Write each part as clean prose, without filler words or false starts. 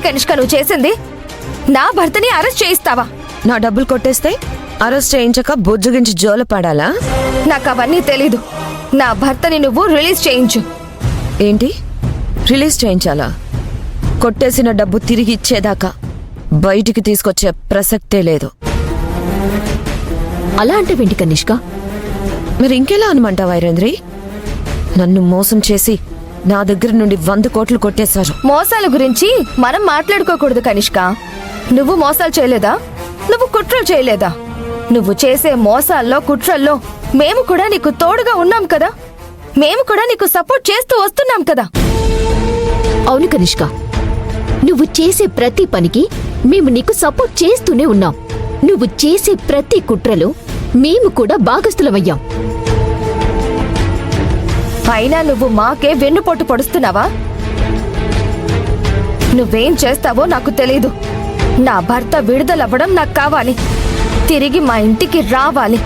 కనిష్క నువ్వు చేసింది? నా భర్తని అరెస్ట్ చేయిస్తావా? నా డబ్బులు కొట్టేస్తే అరెస్ట్ చేయించక బొజ్జుగించి జోల పడాలా? నాకు అవన్నీ తెలీదు. నా భర్తని నువ్వు రిలీజ్ చేయించు. ఏంటి, రిలీజ్ చేయించాలా? కొట్టేసిన డబ్బు తిరిగి ఇచ్చేదాకా బయటికి తీసుకొచ్చే ప్రసక్తే లేదు. అలా అంటే వెంటి కనిష్క? మరి ఇంకెలా అనమంటావు వైరేంద్రి? నన్ను మోసం చేసి నా దగ్గర నుండి 100 కోట్లు కొట్టేశారు. మోసాల గురించి మనం మాట్లాడుకోకూడదు కనిష్క. నువ్వు మోసాలు చేయలేదా? నువ్వు కుట్రలు చేయలేదా? నువ్వు చేసే మోసాల్లో కుట్రల్లో మేము కూడా నీకు తోడుగా ఉన్నాం కదా. మేము కూడా నీకు సపోర్ట్ చేస్తూ వస్తున్నాం కదా. అవును కనిష్క, నువ్వు చేసే ప్రతి పనికి మేము నీకు సపోర్ట్ చేస్తూనే ఉన్నాం. నువ్వు చేసే ప్రతి కుట్రలో మేము కూడా భాగస్థులమయ్యాం. అయినా నువ్వు మాకే వెన్నుపోటు పొడుస్తున్నావా? నువ్వేం చేస్తావో నాకు తెలీదు. నా భర్త విడుదలవ్వడం నాకు కావాలి. తిరిగి మా ఇంటికి రావాలి.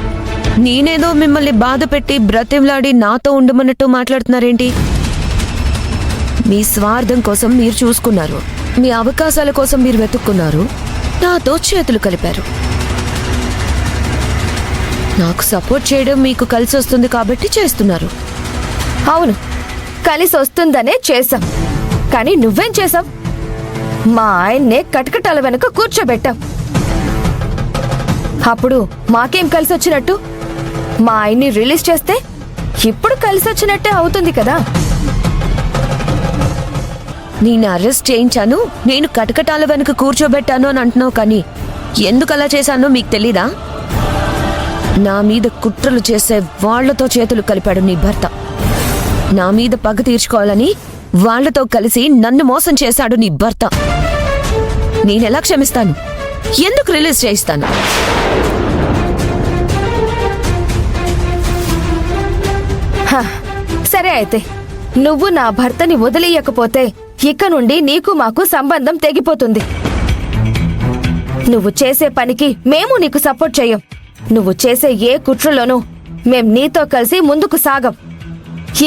నేనేదో మిమ్మల్ని బాధ పెట్టి బ్రతిమలాడి నాతో ఉండమన్నట్టు మాట్లాడుతున్నారేంటి? మీ స్వార్థం కోసం మీరు చూసుకున్నారు, మీ అవకాశాల కోసం మీరు వెతుక్కున్నారు, నాతో చేతులు కలిపారు. నాకు సపోర్ట్ చేయడం మీకు కలిసి వస్తుంది కాబట్టి చేస్తున్నారు. అవును, కలిసి వస్తుందనే చేశాం. కానీ నువ్వేం చేశావు? మా ఆయన్నే కటకటాల వెనుక కూర్చోబెట్టావు. అప్పుడు మాకేం కలిసి వచ్చినట్టు? మా ఆయన్ని రిలీజ్ చేస్తే ఇప్పుడు కలిసి వచ్చినట్టే అవుతుంది కదా. నేను అరెస్ట్ చేయించాను, నేను కటకటాల వెనుక కూర్చోబెట్టాను అని అంటున్నావు, కానీ ఎందుకు అలా చేశానో మీకు తెలీదా? నా మీద కుట్రలు చేసే వాళ్లతో చేతులు కలిపాడు నీ భర్త. నా మీద పగ తీర్చుకోవాలని వాళ్లతో కలిసి నన్ను మోసం చేశాడు నీ భర్త. నేనెలా క్షమిస్తాను? ఎందుకు రిలీజ్ చేయిస్తాను? సరే అయితే, నువ్వు నా భర్తని వదిలేయకపోతే ఇక నుండి నీకు మాకు సంబంధం తెగిపోతుంది. నువ్వు చేసే పనికి మేము నీకు సపోర్ట్ చెయ్యం. నువ్వు చేసే ఏ కుట్రలోనూ మేం నీతో కలిసి ముందుకు సాగం.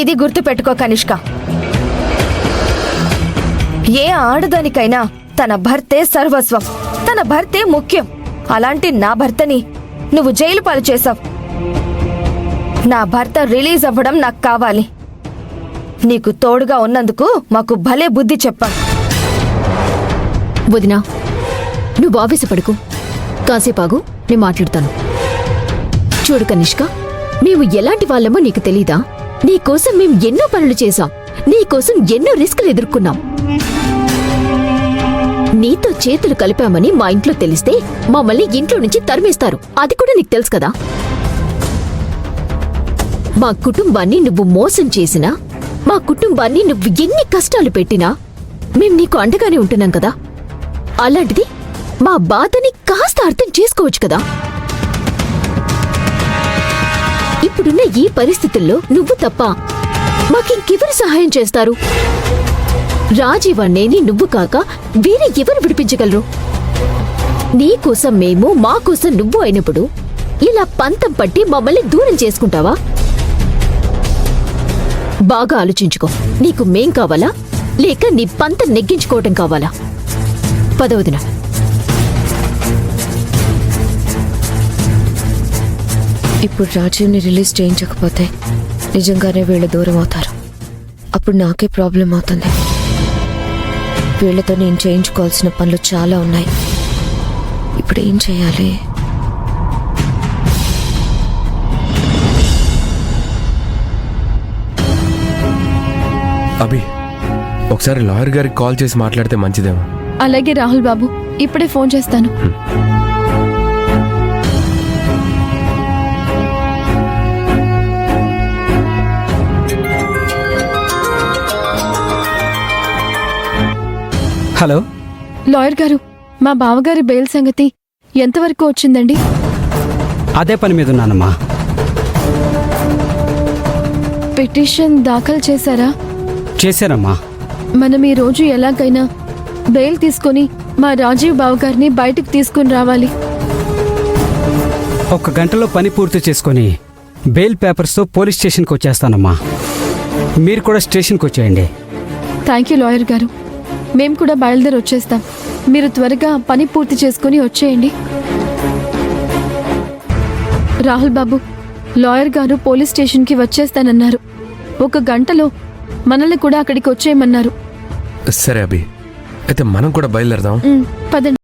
ఇది గుర్తుపెట్టుకో కనిష్క. ఏ ఆడదానికైనా తన భర్తే సర్వస్వం, తన భర్తే ముఖ్యం. అలాంటి నా భర్తని నువ్వు జైలు పాలు చేశావు. నా భర్త రిలీజ్ అవ్వడం నాకు కావాలి. నీకు తోడుగా ఉన్నందుకు మాకు భలే బుద్ధి చెప్పా. వదినా, నువ్వు ఆవేశపడుకు. కాసేపాగు, నేను మాట్లాడతాను. చూడు కనిష్క, మేము ఎలాంటి వాళ్ళమో నీకు తెలీదా? నీకోసం మేము ఎన్నో పనులు చేశాం. నీకోసం ఎన్నో రిస్కులు ఎదుర్కొన్నాం. నీతో చేతులు కలిపామని మా ఇంట్లో తెలిస్తే మమ్మల్ని ఇంట్లో నుంచి తరిమేస్తారు. అది కూడా నీకు తెలుసు కదా. మా కుటుంబాన్ని నువ్వు మోసం చేసినా, మా కుటుంబాన్ని నువ్వు ఎన్ని కష్టాలు పెట్టినా మేం నీకు అండగానే ఉంటున్నాం కదా. అలాంటిది మా బాధని కాస్త అర్థం చేసుకోవచ్చు కదా. ఇప్పుడున్న ఈ పరిస్థితుల్లో నువ్వు తప్ప మాకింకెవరు సహాయం చేస్తారు? రాజీవ్ అన్నేని నువ్వు కాక వేరే ఎవరు విడిపించగలరు? నీకోసం మేము, మాకోసం నువ్వు అయినప్పుడు ఇలా పంతం పట్టి మమ్మల్ని దూరం చేసుకుంటావా? బాగా ఆలోచించుకో. నీకు మేం కావాలా, లేక నీ పంతం నెగ్గించుకోవటం కావాలా? పదవదిన. ఇప్పుడు రాజీవ్ని రిలీజ్ చేయించకపోతే నిజంగానే వీళ్ళు దూరం అవుతారు. అప్పుడు నాకే ప్రాబ్లం అవుతుంది. వీళ్లతో నేను చేయించుకోవాల్సిన పనులు చాలా ఉన్నాయి. ఇప్పుడు ఏం చేయాలి? అభి, ఒకసారి లాయర్ గారికి కాల్ చేసి మాట్లాడితే మంచిదేమో. అలాగే రాహుల్ బాబు, ఇప్పుడే ఫోన్ చేస్తాను. హలో లాయర్ గారు, మా బావగారి బెయిల్ సంగతి ఎంతవరకు వచ్చిందండి? అదే పని మీద ఉన్నానమ్మా. పిటిషన్ దాఖలు చేశారా? చేశానమ్మా. మనం ఈ రోజు ఎలాగైనా బెయిల్ తీసుకొని మా రాజీవ్ బావగారిని బయటికి తీసుకుని రావాలి. 1 గంటలో పని పూర్తి చేసుకొని బెయిల్ పేపర్స్తో పోలీస్ స్టేషన్కి వచ్చేస్తానమ్మా. మీరు కూడా స్టేషన్కి వచ్చేయండి. థ్యాంక్ యూ లాయర్ గారు. మేం కూడా బయలుదేరి వచ్చేస్తాం. మీరు త్వరగా పని పూర్తి చేసుకుని వచ్చేయండి. రాహుల్ బాబు, లాయర్ గారు పోలీస్ స్టేషన్కి వచ్చేస్తానన్నారు. 1 గంటలో మనల్ని కూడా అక్కడికి వచ్చేయమన్నారు. సరే అభి, అయితే మనం కూడా బయలుదేరదాం. పదండి.